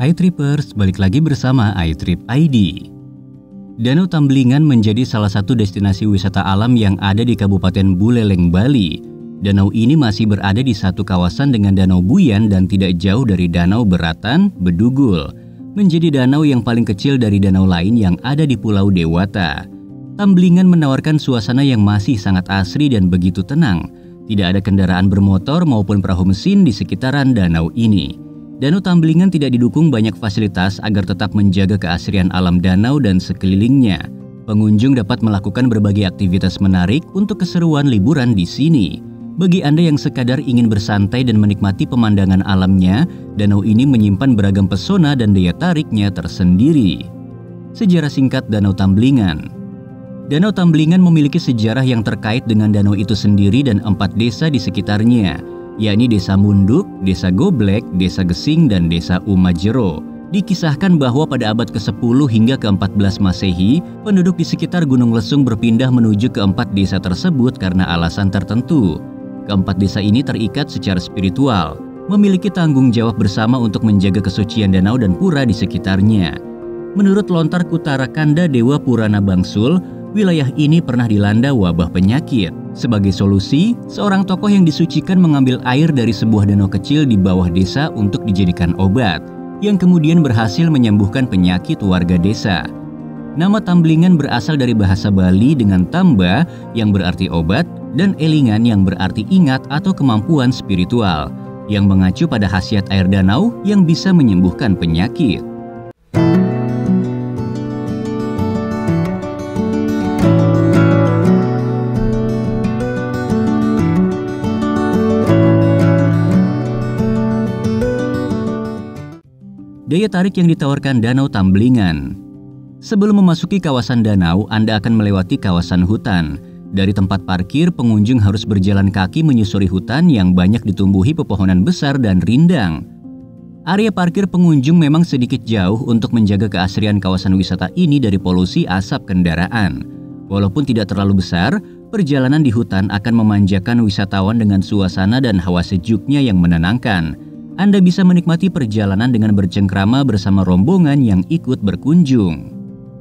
iTrippers, balik lagi bersama iTrip ID. Danau Tamblingan menjadi salah satu destinasi wisata alam yang ada di Kabupaten Buleleng, Bali. Danau ini masih berada di satu kawasan dengan Danau Buyan dan tidak jauh dari Danau Beratan, Bedugul. Menjadi danau yang paling kecil dari danau lain yang ada di Pulau Dewata. Tamblingan menawarkan suasana yang masih sangat asri dan begitu tenang. Tidak ada kendaraan bermotor maupun perahu mesin di sekitaran danau ini. Danau Tamblingan tidak didukung banyak fasilitas agar tetap menjaga keasrian alam danau dan sekelilingnya. Pengunjung dapat melakukan berbagai aktivitas menarik untuk keseruan liburan di sini. Bagi Anda yang sekadar ingin bersantai dan menikmati pemandangan alamnya, danau ini menyimpan beragam pesona dan daya tariknya tersendiri. Sejarah singkat Danau Tamblingan. Danau Tamblingan memiliki sejarah yang terkait dengan danau itu sendiri dan 4 desa di sekitarnya, yakni Desa Munduk, Desa Goblek, Desa Gesing, dan Desa Umajero. Dikisahkan bahwa pada abad ke-10 hingga ke-14 Masehi, penduduk di sekitar Gunung Lesung berpindah menuju ke 4 desa tersebut karena alasan tertentu. Ke-4 desa ini terikat secara spiritual, memiliki tanggung jawab bersama untuk menjaga kesucian danau dan pura di sekitarnya. Menurut lontar Kutarakanda Dewa Purana Bangsul, wilayah ini pernah dilanda wabah penyakit. Sebagai solusi, seorang tokoh yang disucikan mengambil air dari sebuah danau kecil di bawah desa untuk dijadikan obat, yang kemudian berhasil menyembuhkan penyakit warga desa. Nama Tamblingan berasal dari bahasa Bali dengan tamba yang berarti obat dan elingan yang berarti ingat atau kemampuan spiritual, yang mengacu pada khasiat air danau yang bisa menyembuhkan penyakit. Daya tarik yang ditawarkan Danau Tamblingan. Sebelum memasuki kawasan danau, Anda akan melewati kawasan hutan. Dari tempat parkir, pengunjung harus berjalan kaki menyusuri hutan yang banyak ditumbuhi pepohonan besar dan rindang. Area parkir pengunjung memang sedikit jauh untuk menjaga keasrian kawasan wisata ini dari polusi asap kendaraan. Walaupun tidak terlalu besar, perjalanan di hutan akan memanjakan wisatawan dengan suasana dan hawa sejuknya yang menenangkan. Anda bisa menikmati perjalanan dengan bercengkrama bersama rombongan yang ikut berkunjung.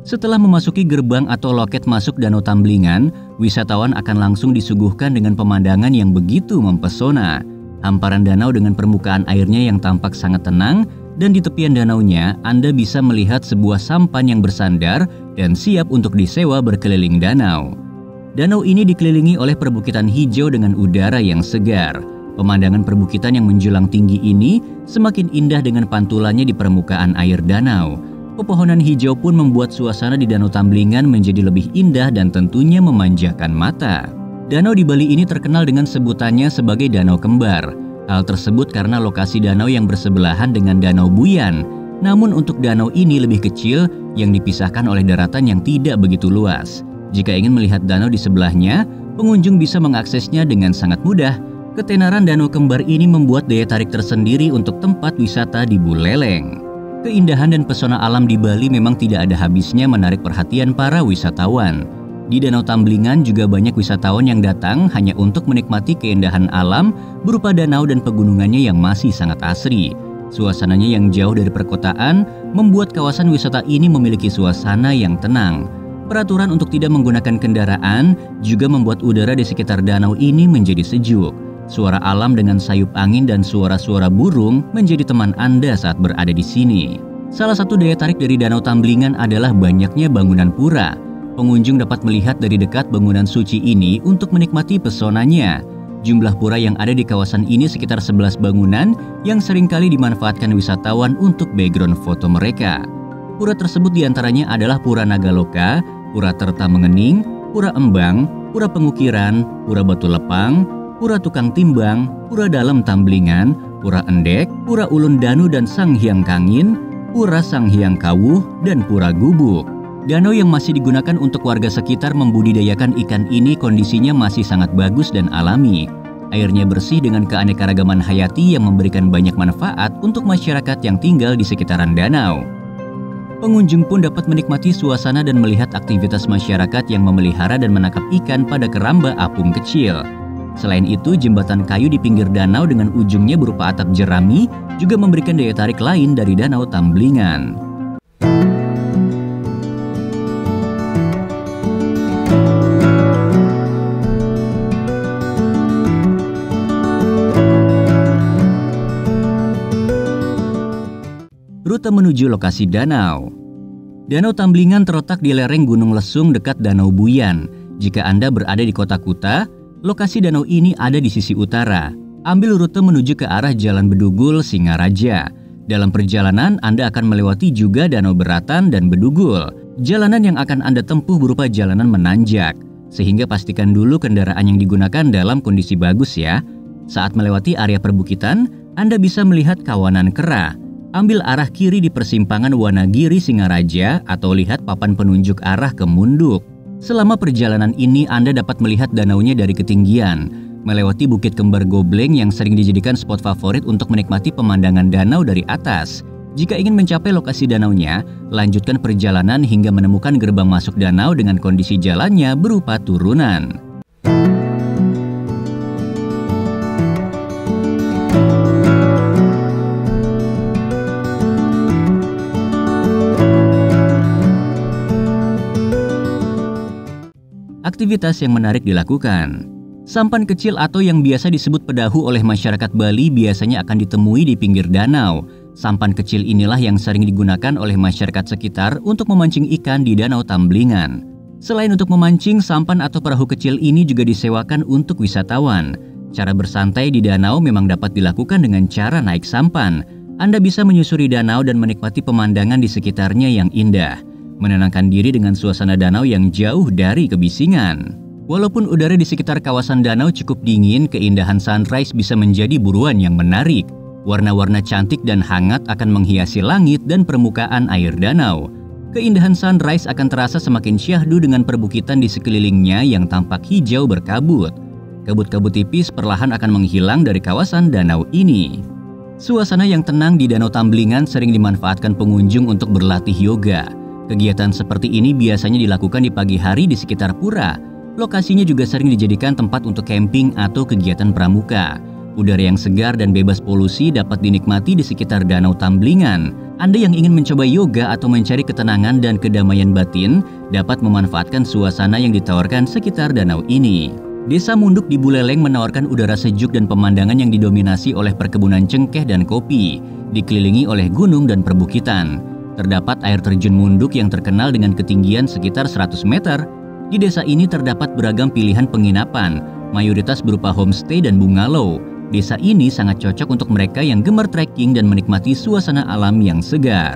Setelah memasuki gerbang atau loket masuk Danau Tamblingan, wisatawan akan langsung disuguhkan dengan pemandangan yang begitu mempesona. Hamparan danau dengan permukaan airnya yang tampak sangat tenang, dan di tepian danaunya Anda bisa melihat sebuah sampan yang bersandar dan siap untuk disewa berkeliling danau. Danau ini dikelilingi oleh perbukitan hijau dengan udara yang segar. Pemandangan perbukitan yang menjulang tinggi ini semakin indah dengan pantulannya di permukaan air danau. Pepohonan hijau pun membuat suasana di Danau Tamblingan menjadi lebih indah dan tentunya memanjakan mata. Danau di Bali ini terkenal dengan sebutannya sebagai Danau Kembar. Hal tersebut karena lokasi danau yang bersebelahan dengan Danau Buyan. Namun untuk danau ini lebih kecil yang dipisahkan oleh daratan yang tidak begitu luas. Jika ingin melihat danau di sebelahnya, pengunjung bisa mengaksesnya dengan sangat mudah. Ketenaran Danau Kembar ini membuat daya tarik tersendiri untuk tempat wisata di Buleleng. Keindahan dan pesona alam di Bali memang tidak ada habisnya menarik perhatian para wisatawan. Di Danau Tamblingan juga banyak wisatawan yang datang hanya untuk menikmati keindahan alam berupa danau dan pegunungannya yang masih sangat asri. Suasananya yang jauh dari perkotaan membuat kawasan wisata ini memiliki suasana yang tenang. Peraturan untuk tidak menggunakan kendaraan juga membuat udara di sekitar danau ini menjadi sejuk. Suara alam dengan sayup angin dan suara-suara burung menjadi teman Anda saat berada di sini. Salah satu daya tarik dari Danau Tamblingan adalah banyaknya bangunan pura. Pengunjung dapat melihat dari dekat bangunan suci ini untuk menikmati pesonanya. Jumlah pura yang ada di kawasan ini sekitar 11 bangunan yang seringkali dimanfaatkan wisatawan untuk background foto mereka. Pura tersebut diantaranya adalah Pura Nagaloka, Pura Terta Mengening, Pura Embang, Pura Pengukiran, Pura Batu Lepang, Pura Tukang Timbang, Pura Dalam Tamblingan, Pura Endek, Pura Ulun Danu dan Sang Hyang Kangin, Pura Sang Hyang Kawuh, dan Pura Gubuk. Danau yang masih digunakan untuk warga sekitar membudidayakan ikan ini kondisinya masih sangat bagus dan alami. Airnya bersih dengan keanekaragaman hayati yang memberikan banyak manfaat untuk masyarakat yang tinggal di sekitaran danau. Pengunjung pun dapat menikmati suasana dan melihat aktivitas masyarakat yang memelihara dan menangkap ikan pada keramba apung kecil. Selain itu, jembatan kayu di pinggir danau dengan ujungnya berupa atap jerami juga memberikan daya tarik lain dari Danau Tamblingan. Rute menuju lokasi danau. Danau Tamblingan terletak di lereng Gunung Lesung dekat Danau Buyan. Jika Anda berada di kota Kuta, lokasi danau ini ada di sisi utara. Ambil rute menuju ke arah Jalan Bedugul, Singaraja. Dalam perjalanan, Anda akan melewati juga Danau Beratan dan Bedugul. Jalanan yang akan Anda tempuh berupa jalanan menanjak, sehingga pastikan dulu kendaraan yang digunakan dalam kondisi bagus ya. Saat melewati area perbukitan, Anda bisa melihat kawanan kera. Ambil arah kiri di persimpangan Wanagiri Singaraja atau lihat papan penunjuk arah ke Munduk. Selama perjalanan ini Anda dapat melihat danaunya dari ketinggian, melewati Bukit Kembar Gobleng yang sering dijadikan spot favorit untuk menikmati pemandangan danau dari atas. Jika ingin mencapai lokasi danaunya, lanjutkan perjalanan hingga menemukan gerbang masuk danau dengan kondisi jalannya berupa turunan. Aktivitas yang menarik dilakukan. Sampan kecil atau yang biasa disebut pedahu oleh masyarakat Bali biasanya akan ditemui di pinggir danau. Sampan kecil inilah yang sering digunakan oleh masyarakat sekitar untuk memancing ikan di Danau Tamblingan. Selain untuk memancing, sampan atau perahu kecil ini juga disewakan untuk wisatawan. Cara bersantai di danau memang dapat dilakukan dengan cara naik sampan. Anda bisa menyusuri danau dan menikmati pemandangan di sekitarnya yang indah. Menenangkan diri dengan suasana danau yang jauh dari kebisingan. Walaupun udara di sekitar kawasan danau cukup dingin, keindahan sunrise bisa menjadi buruan yang menarik. Warna-warna cantik dan hangat akan menghiasi langit dan permukaan air danau. Keindahan sunrise akan terasa semakin syahdu dengan perbukitan di sekelilingnya yang tampak hijau berkabut. Kabut-kabut tipis perlahan akan menghilang dari kawasan danau ini. Suasana yang tenang di Danau Tamblingan sering dimanfaatkan pengunjung untuk berlatih yoga. Kegiatan seperti ini biasanya dilakukan di pagi hari di sekitar pura. Lokasinya juga sering dijadikan tempat untuk camping atau kegiatan pramuka. Udara yang segar dan bebas polusi dapat dinikmati di sekitar Danau Tamblingan. Anda yang ingin mencoba yoga atau mencari ketenangan dan kedamaian batin dapat memanfaatkan suasana yang ditawarkan sekitar danau ini. Desa Munduk di Buleleng menawarkan udara sejuk dan pemandangan yang didominasi oleh perkebunan cengkeh dan kopi, dikelilingi oleh gunung dan perbukitan. Terdapat air terjun Munduk yang terkenal dengan ketinggian sekitar 100 meter. Di desa ini terdapat beragam pilihan penginapan, mayoritas berupa homestay dan bungalow. Desa ini sangat cocok untuk mereka yang gemar trekking dan menikmati suasana alam yang segar.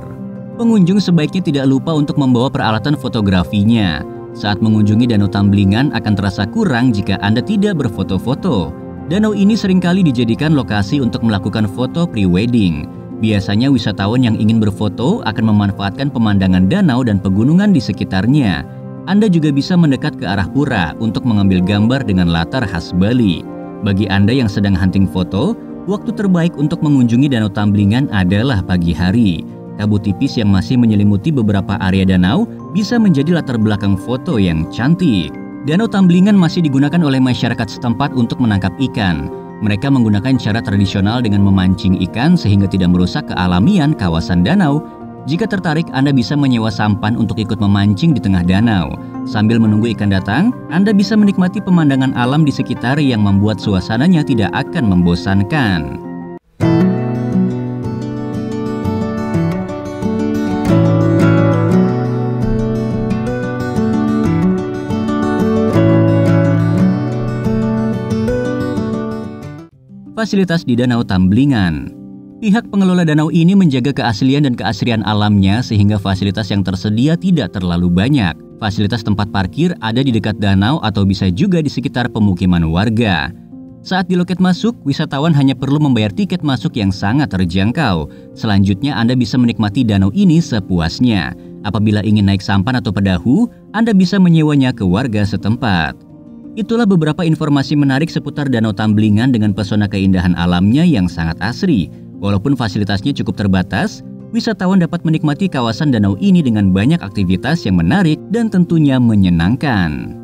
Pengunjung sebaiknya tidak lupa untuk membawa peralatan fotografinya. Saat mengunjungi Danau Tamblingan akan terasa kurang jika Anda tidak berfoto-foto. Danau ini seringkali dijadikan lokasi untuk melakukan foto pre-wedding. Biasanya wisatawan yang ingin berfoto akan memanfaatkan pemandangan danau dan pegunungan di sekitarnya. Anda juga bisa mendekat ke arah pura untuk mengambil gambar dengan latar khas Bali. Bagi Anda yang sedang hunting foto, waktu terbaik untuk mengunjungi Danau Tamblingan adalah pagi hari. Kabut tipis yang masih menyelimuti beberapa area danau bisa menjadi latar belakang foto yang cantik. Danau Tamblingan masih digunakan oleh masyarakat setempat untuk menangkap ikan. Mereka menggunakan cara tradisional dengan memancing ikan sehingga tidak merusak kealamian kawasan danau. Jika tertarik, Anda bisa menyewa sampan untuk ikut memancing di tengah danau. Sambil menunggu ikan datang, Anda bisa menikmati pemandangan alam di sekitar yang membuat suasananya tidak akan membosankan. Fasilitas di Danau Tamblingan. Pihak pengelola danau ini menjaga keaslian dan keasrian alamnya sehingga fasilitas yang tersedia tidak terlalu banyak. Fasilitas tempat parkir ada di dekat danau atau bisa juga di sekitar pemukiman warga. Saat di loket masuk, wisatawan hanya perlu membayar tiket masuk yang sangat terjangkau. Selanjutnya Anda bisa menikmati danau ini sepuasnya. Apabila ingin naik sampan atau pedahu, Anda bisa menyewanya ke warga setempat. Itulah beberapa informasi menarik seputar Danau Tamblingan dengan pesona keindahan alamnya yang sangat asri. Walaupun fasilitasnya cukup terbatas, wisatawan dapat menikmati kawasan danau ini dengan banyak aktivitas yang menarik dan tentunya menyenangkan.